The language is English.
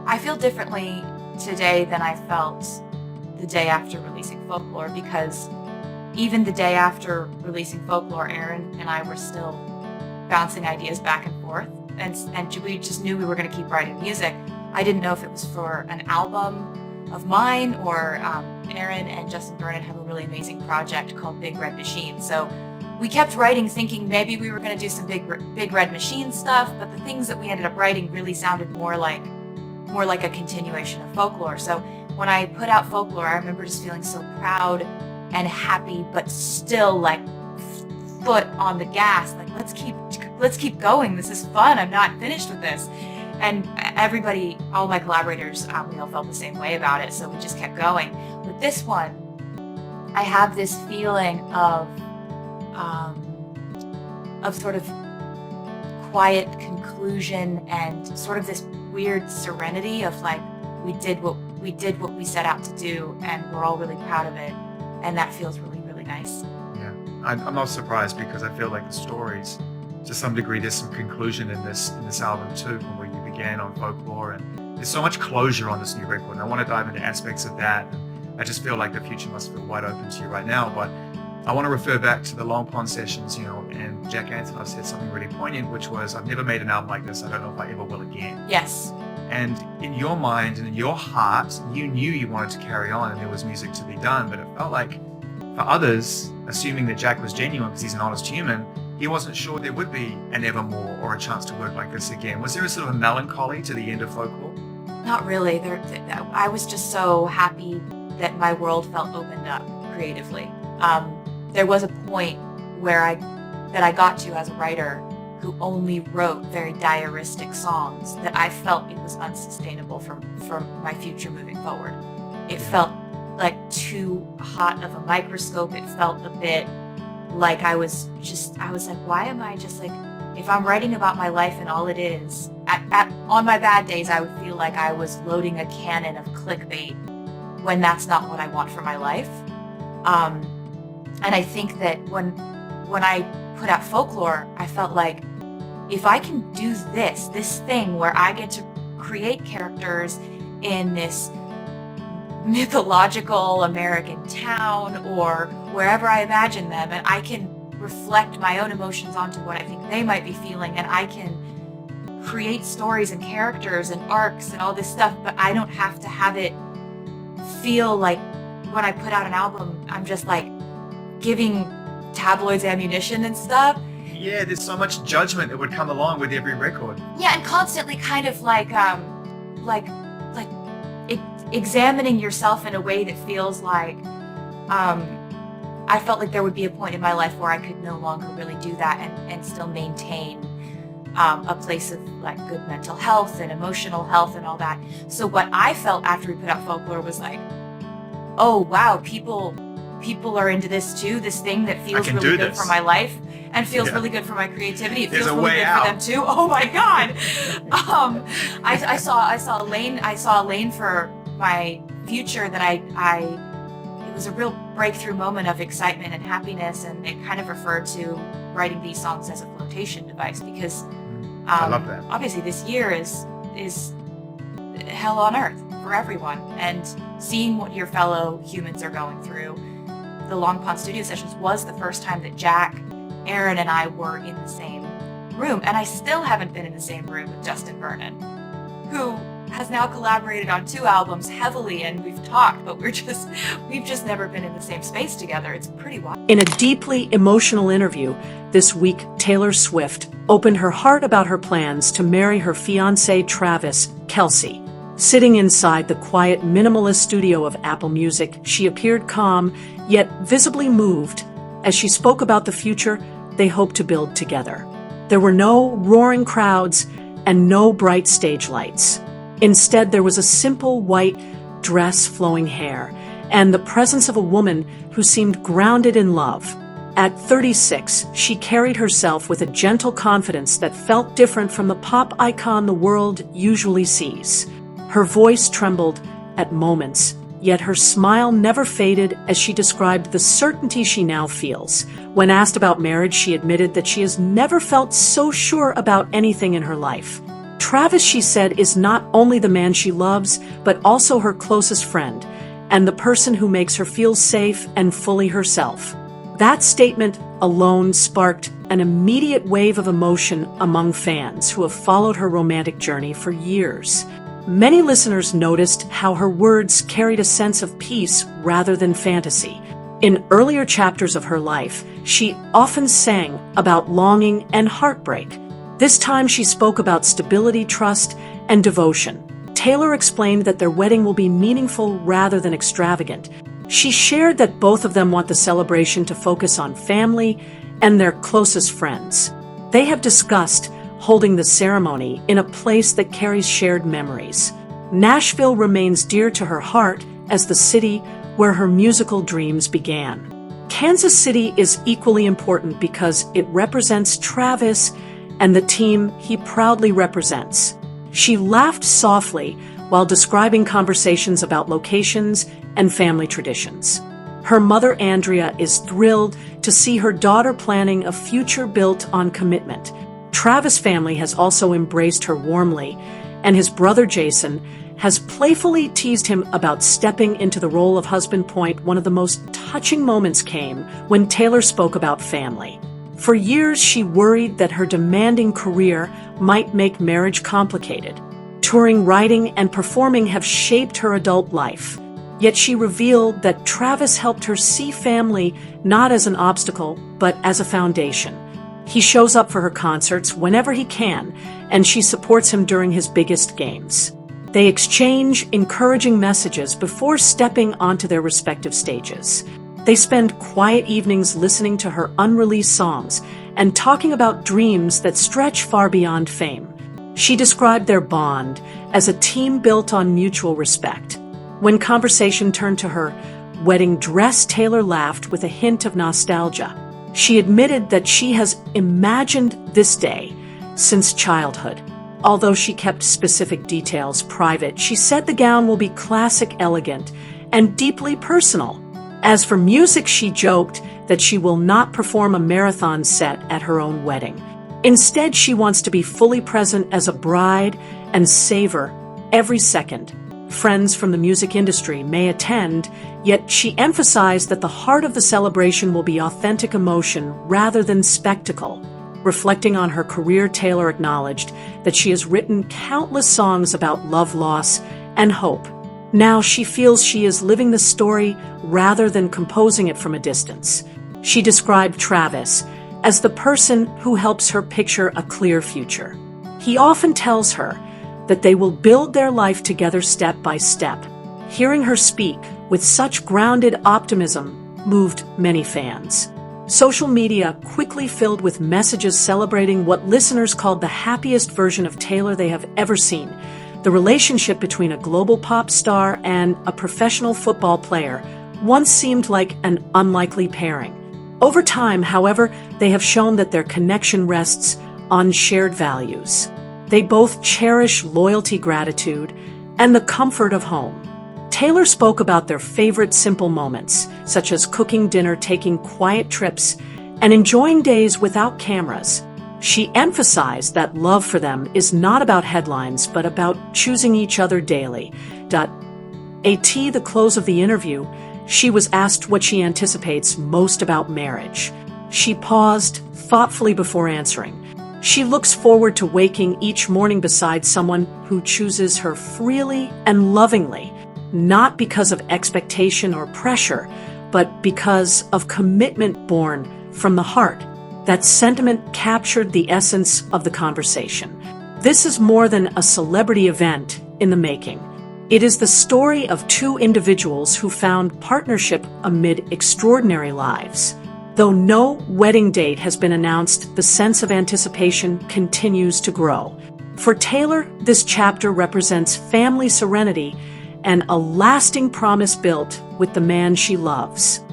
I feel differently today than I felt the day after releasing Folklore, because even the day after releasing Folklore, Aaron and I were still bouncing ideas back and forth, and we just knew we were going to keep writing music. I didn't know if it was for an album of mine, or Aaron and Justin Vernon have a really amazing project called Big Red Machine. So we kept writing thinking maybe we were going to do some Big Red Machine stuff, but the things that we ended up writing really sounded more like a continuation of Folklore. So when I put out Folklore, I remember just feeling so proud and happy, but still like foot on the gas, like let's keep going. This is fun. I'm not finished with this. And everybody, all my collaborators, we all felt the same way about it. So we just kept going. With this one, I have this feeling of sort of quiet conclusion and sort of this weird serenity of like, we did what we set out to do, and we're all really proud of it. And that feels really, really nice. Yeah, I'm not surprised, because I feel like the stories, to some degree, there's some conclusion in this album too, from where you began on Folklore, and there's so much closure on this new record. And I want to dive into aspects of that. I just feel like the future must feel wide open to you right now. But I want to refer back to the Long Pond sessions, and Jack Antonoff said something really poignant, which was, I've never made an album like this. I don't know if I ever will again. Yes. And in your mind and in your heart, you knew you wanted to carry on and there was music to be done. But it felt like for others, assuming that Jack was genuine because he's an honest human, he wasn't sure there would be an evermore or a chance to work like this again. Was there a sort of a melancholy to the end of Folklore? Not really. I was just so happy that my world felt opened up creatively. There was a point where I got to as a writer who only wrote very diaristic songs, that I felt it was unsustainable for my future moving forward. It felt like too hot of a microscope. It felt a bit like I was like, why am I just like, if I'm writing about my life and all it is, on my bad days, I would feel like I was loading a cannon of clickbait when that's not what I want for my life. And I think that when I put out Folklore, I felt like, if I can do this thing where I get to create characters in this mythological American town or wherever I imagine them, and I can reflect my own emotions onto what I think they might be feeling, and I can create stories and characters and arcs and all this stuff, but I don't have to have it feel like when I put out an album, I'm just like giving tabloids ammunition and stuff. Yeah, there's so much judgment that would come along with every record. Yeah, and constantly kind of like examining yourself in a way that feels like, I felt like there would be a point in my life where I could no longer really do that and still maintain a place of like good mental health and emotional health and all that. So what I felt after we put out Folklore was like, oh wow, people are into this too, this thing that feels really good for my life and feels really good for my creativity. It feels really good for them too. Oh my God. I saw a lane for my future that it was a real breakthrough moment of excitement and happiness, and it kind of referred to writing these songs as a flotation device, because I love that. Obviously this year is hell on earth for everyone, and seeing what your fellow humans are going through. The Long Pond studio sessions was the first time that Jack, Aaron, and I were in the same room, and I still haven't been in the same room with Justin Vernon, who has now collaborated on 2 albums heavily, and we've talked, but we've just never been in the same space together. It's pretty wild. In a deeply emotional interview this week, Taylor Swift opened her heart about her plans to marry her fiancé Travis Kelce. Sitting inside the quiet, minimalist studio of Apple Music, she appeared calm, yet visibly moved, as she spoke about the future they hope to build together. There were no roaring crowds and no bright stage lights. Instead, there was a simple white dress, flowing hair, and the presence of a woman who seemed grounded in love. At 36, she carried herself with a gentle confidence that felt different from the pop icon the world usually sees. Her voice trembled at moments, yet her smile never faded as she described the certainty she now feels. When asked about marriage, she admitted that she has never felt so sure about anything in her life. Travis, she said, is not only the man she loves, but also her closest friend, and the person who makes her feel safe and fully herself. That statement alone sparked an immediate wave of emotion among fans who have followed her romantic journey for years. Many listeners noticed how her words carried a sense of peace rather than fantasy. In earlier chapters of her life, she often sang about longing and heartbreak. This time she spoke about stability, trust, and devotion. Taylor explained that their wedding will be meaningful rather than extravagant. She shared that both of them want the celebration to focus on family and their closest friends. They have discussed holding the ceremony in a place that carries shared memories. Nashville remains dear to her heart as the city where her musical dreams began. Kansas City is equally important because it represents Travis and the team he proudly represents. She laughed softly while describing conversations about locations and family traditions. Her mother, Andrea, is thrilled to see her daughter planning a future built on commitment. Travis' family has also embraced her warmly, and his brother Jason has playfully teased him about stepping into the role of husband. One of the most touching moments came when Taylor spoke about family. For years, she worried that her demanding career might make marriage complicated. Touring, writing, and performing have shaped her adult life. Yet she revealed that Travis helped her see family not as an obstacle, but as a foundation. He shows up for her concerts whenever he can, and she supports him during his biggest games. They exchange encouraging messages before stepping onto their respective stages. They spend quiet evenings listening to her unreleased songs and talking about dreams that stretch far beyond fame. She described their bond as a team built on mutual respect. When conversation turned to her wedding dress, Taylor laughed with a hint of nostalgia. She admitted that she has imagined this day since childhood. Although she kept specific details private, she said the gown will be classic, elegant, and deeply personal. As for music, she joked that she will not perform a marathon set at her own wedding. Instead, she wants to be fully present as a bride and savor every second. Friends from the music industry may attend, yet she emphasized that the heart of the celebration will be authentic emotion rather than spectacle. Reflecting on her career, Taylor acknowledged that she has written countless songs about love, loss, and hope. Now she feels she is living the story rather than composing it from a distance. She described Travis as the person who helps her picture a clear future. He often tells her that they will build their life together step by step. Hearing her speak with such grounded optimism moved many fans. Social media quickly filled with messages celebrating what listeners called the happiest version of Taylor they have ever seen. The relationship between a global pop star and a professional football player once seemed like an unlikely pairing. Over time, however, they have shown that their connection rests on shared values. They both cherish loyalty, gratitude, and the comfort of home. Taylor spoke about their favorite simple moments, such as cooking dinner, taking quiet trips, and enjoying days without cameras. She emphasized that love for them is not about headlines, but about choosing each other daily. At the close of the interview, she was asked what she anticipates most about marriage. She paused thoughtfully before answering. She looks forward to waking each morning beside someone who chooses her freely and lovingly, not because of expectation or pressure, but because of commitment born from the heart. That sentiment captured the essence of the conversation. This is more than a celebrity event in the making. It is the story of two individuals who found partnership amid extraordinary lives. Though no wedding date has been announced, the sense of anticipation continues to grow. For Taylor, this chapter represents family serenity and a lasting promise built with the man she loves.